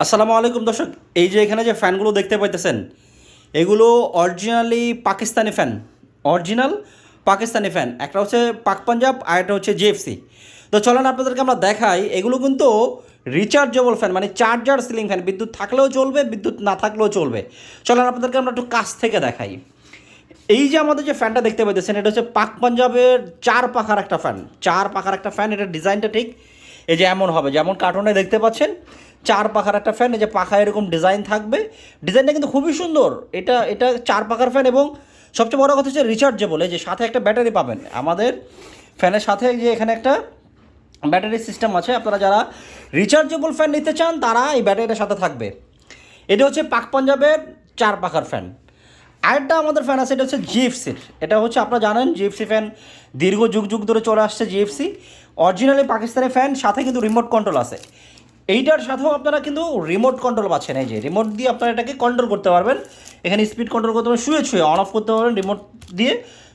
আসসালামু আলাইকুম দর্শক, এই যে এখানে যে ফ্যানগুলো দেখতে পাইতেছেন এগুলো originally Pakistani fan. Original Pakistani fan, একটা হচ্ছে পাক পাঞ্জাব আর একটা হচ্ছে জিএফসি। তো চলেন আপনাদেরকে আমরা দেখাই, এগুলো কিন্তু রিচার্জেবল ফ্যান, মানে চার্জার সিলিং ফ্যান, বিদ্যুৎ থাকলেও চলবে বিদ্যুৎ না থাকলেও চলবে। চলেন আপনাদেরকে আমরা একটু কাছ থেকে দেখাই। এই যে আমাদের যে ফ্যানটা দেখতে পাইতেছেন এটা হচ্ছে পাক পাঞ্জাবের 4 পাখার একটা ফ্যান। 4 পাখার একটা ফ্যান, এটার ডিজাইনটা ঠিক এই যে এমন হবে, যেমন কার্টুনে দেখতে পাচ্ছেন 4 পাখার একটা ফ্যান। এই যে পাখা এরকম ডিজাইন থাকবে, ডিজাইনটা কিন্তু খুবই সুন্দর। এটা এটা 4 পাখার ফ্যান এবং সবচেয়ে বড় কথা হচ্ছে রিচার্জেবল। এই যে সাথে একটা ব্যাটারি পাবেন আমাদের ফ্যানের সাথে, যে এখানে একটা ব্যাটারি সিস্টেম আছে। আপনারা যারা রিচার্জেবল ফ্যান নিতে চান তারা এই ব্যাটারিটার সাথে থাকবে। এটা হচ্ছে পাক পাঞ্জাবের 4 পাখার ফ্যান। আরেকটা আমাদের ফ্যান আছে, এটা হচ্ছে জিএফসির। এটা হচ্ছে আপনারা জানেন জিএফসি ফ্যান দীর্ঘ যুগ যুগ ধরে চলে আসছে। জিএফসি অরিজিনালি পাকিস্তানি ফ্যান, সাথে কিন্তু রিমোট কন্ট্রোল আছে। এইটার সাথেও আপনারা কিন্তু রিমোট কন্ট্রোল পাচ্ছেন। এই যে রিমোট দিয়ে আপনারা এটাকে কন্ট্রোল করতে পারবেন। এখানে স্পিড কন্ট্রোল করতে পারবেন, শুয়ে শুয়ে অন অফ করতে পারবেন, রিমোট দিয়ে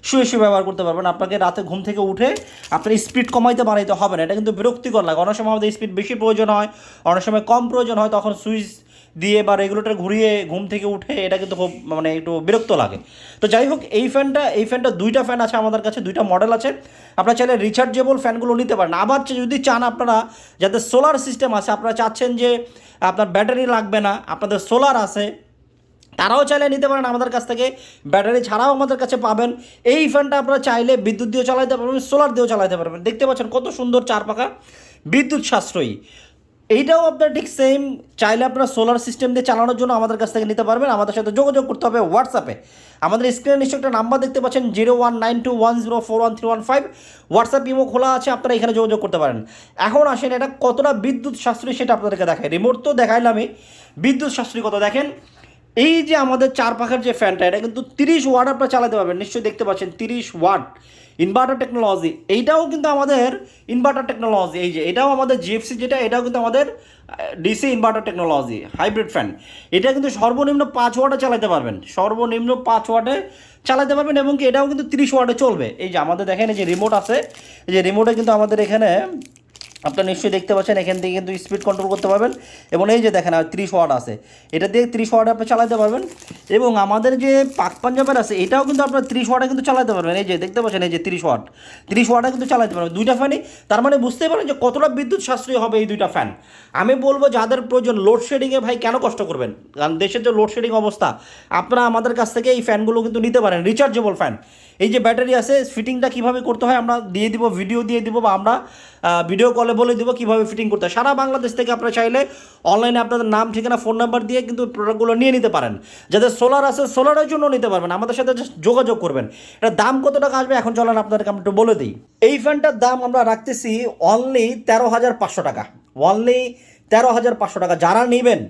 শুয়ে শুয়ে ব্যবহার করতে পারবেন। আপনাকে রাতে ঘুম থেকে উঠে আপনার স্পিড কমাইতে বানাইতে হবে না। এটা কিন্তু বিরক্তিকর লাগে, অনেক সময় আমাদের স্পিড বেশি প্রয়োজন হয়, অনেক সময় কম প্রয়োজন হয়, তখন সুইচ দিয়ে বা রেগুলেটর ঘুরিয়ে ঘুম থেকে উঠে এটা কিন্তু খুব মানে একটু বিরক্ত লাগে। তো যাই হোক, এই ফ্যানটা 2টা ফ্যান আছে আমাদের কাছে, 2টা মডেল আছে। আপনারা চাইলে রিচার্জেবল ফ্যানগুলো নিতে পারেন। আবার যদি চান আপনারা, যাতে সোলার সিস্টেম আছে, আপনারা চাচ্ছেন যে আপনার ব্যাটারি লাগবে না, আপনাদের সোলার আছে, তারাও চাইলে নিতে পারেন আমাদের কাছ থেকে। ব্যাটারি ছাড়াও আমাদের কাছে পাবেন। এই ফ্যানটা আপনারা চাইলে বিদ্যুৎ দিয়েও চালাতে পারবেন, সোলার দিয়েও চালাতে পারবেন। দেখতে পাচ্ছেন কত সুন্দর 4 পাখা, বিদ্যুৎ সাশ্রয়ী। এইটাও আপনার ঠিক সেম, চাইলে আপনারা সোলার সিস্টেম দিয়ে চালানোর জন্য আমাদের কাছ থেকে নিতে পারবেন। আমাদের সাথে যোগাযোগ করতে হবে হোয়াটসঅ্যাপে। আমাদের স্ক্রিনে নিশ্চয় একটা নাম্বার দেখতে পাচ্ছেন, 019210413115। হোয়াটসঅ্যাপ ইমো খোলা আছে, আপনারা এখানে যোগাযোগ করতে পারেন। এখন আসেন এটা কতটা বিদ্যুৎ সাশ্রয়ী সেটা আপনাদেরকে দেখায়। রিমোট তো দেখাইলামই, বিদ্যুৎ সাশ্রয়ী কত দেখেন। এই যে আমাদের 4 পাখার যে ফ্যানটা, এটা কিন্তু 30 ওয়াট আপনারা চালাতে পারবেন। নিশ্চয়ই দেখতে পাচ্ছেন 30 ওয়াট ইনভার্টার টেকনোলজি। এইটাও কিন্তু আমাদের ইনভার্টার টেকনোলজি। এই যে এটাও আমাদের জিএফসি, যেটা এটাও কিন্তু আমাদের DC inverter technology, hybrid fan. এটা কিন্তু সর্বনিম্ন 5 ওয়াটে চালাতে পারবেন, সর্বনিম্ন 5 ওয়াটে চালাতে পারবেন, এবং কি এটাও কিন্তু 30 ওয়াটে চলবে। এই যে আমাদের দেখেন এই যে রিমোট আছে, এই যে রিমোটে কিন্তু আমাদের এখানে আপনারা নিশ্চয়ই দেখতে পাচ্ছেন, এখান থেকে কিন্তু স্পিড কন্ট্রোল করতে পারবেন। এবং এই যে দেখেন 30 ওয়াট আছে, এটা দিয়ে 30 ওয়াটে আপনি চালাতে পারবেন। এবং আমাদের যে পাক পাঞ্জাবের আছে, এটাও কিন্তু আপনার 30 ওয়াটে কিন্তু চালাতে পারবেন। এই যে দেখতে পাচ্ছেন, এই যে 30 ওয়াটে কিন্তু চালাতে পারবেন 2টা ফ্যানই। তার মানে বুঝতেই পারেন যে কতটা বিদ্যুৎ সাশ্রয়ী হবে এই 2টা ফ্যান। আমি বলবো যাদের প্রয়োজন, লোডশেডিংয়ে ভাই কেন কষ্ট করবেন, কারণ দেশের যে লোডশেডিং অবস্থা, আপনারা আমাদের কাছ থেকে এই ফ্যানগুলো কিন্তু নিতে পারেন, রিচার্জেবল ফ্যান। এই যে ব্যাটারি আছে, ফিটিংটা কীভাবে করতে হয় আমরা দিয়ে দিব, ভিডিও দিয়ে দিব, বা আমরা ভিডিও কলে বলে দেবো কীভাবে ফিটিং করতে হয়। সারা বাংলাদেশ থেকে আপনারা চাইলে অনলাইনে আপনাদের নাম, ঠিকানা, ফোন নাম্বার দিয়ে কিন্তু প্রোডাক্টগুলো নিয়ে নিতে পারেন। যাদের সোলার আছে সোলারের জন্য নিতে পারবেন, আমাদের সাথে যোগাযোগ করবেন। এটার দাম কত টাকা আসবে এখন চলেন আপনাদেরকে আমরা একটু বলে দিই। এই ফ্যানটার দাম আমরা রাখতেছি অনলি 13,500 টাকা, অনলি 13,500 টাকা। যারা নেবেন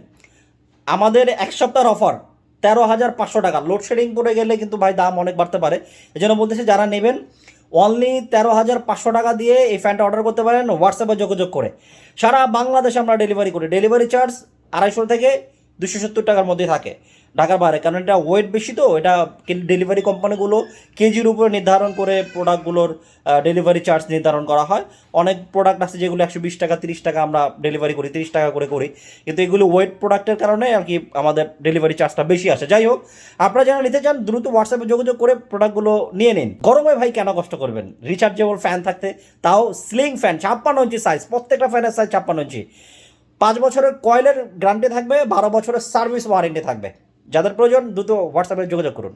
আমাদের 1 সপ্তাহের অফার, 13,500 টাকা। লোডশেডিং পড়ে গেলে কিন্তু ভাই দাম অনেক বাড়তে পারে, এই জন্য বলতেছি যারা নেবেন অনলি 13,500 টাকা দিয়ে এই ফ্যানটা অর্ডার করতে পারেন হোয়াটসঅ্যাপে যোগাযোগ করে। সারা বাংলাদেশে আমরা ডেলিভারি করি। ডেলিভারি চার্জ 250 থেকে 270 টাকার মধ্যে থাকে ঢাকার বাইরে, কারণ এটা ওয়েট বেশি, তো এটা ডেলিভারি কোম্পানিগুলো কেজির উপরে নির্ধারণ করে প্রোডাক্টগুলোর ডেলিভারি চার্জ নির্ধারণ করা হয়। অনেক প্রোডাক্ট আছে যেগুলো 120 টাকা 30 টাকা আমরা ডেলিভারি করি, 30 টাকা করে করি, কিন্তু এগুলো ওয়েট প্রোডাক্টের কারণে আর কি আমাদের ডেলিভারি চার্জটা বেশি আসে। যাই হোক, আপনারা যারা নিতে চান দ্রুত হোয়াটসঅ্যাপে যোগাযোগ করে প্রোডাক্টগুলো নিয়ে নিন। গরমে ভাই কেন কষ্ট করবেন, রিচার্জেবল ফ্যান থাকতে, তাও স্লিং ফ্যান, 56 ইঞ্চি সাইজ, প্রত্যেকটা ফ্যানের সাইজ 56 ইঞ্চি। 5 বছরের কয়েলের গ্যারান্টি থাকবে, 12 বছরের সার্ভিস ওয়ারেন্টি থাকবে। যাদের প্রয়োজন দ্রুত হোয়াটসঅ্যাপে যোগাযোগ করুন।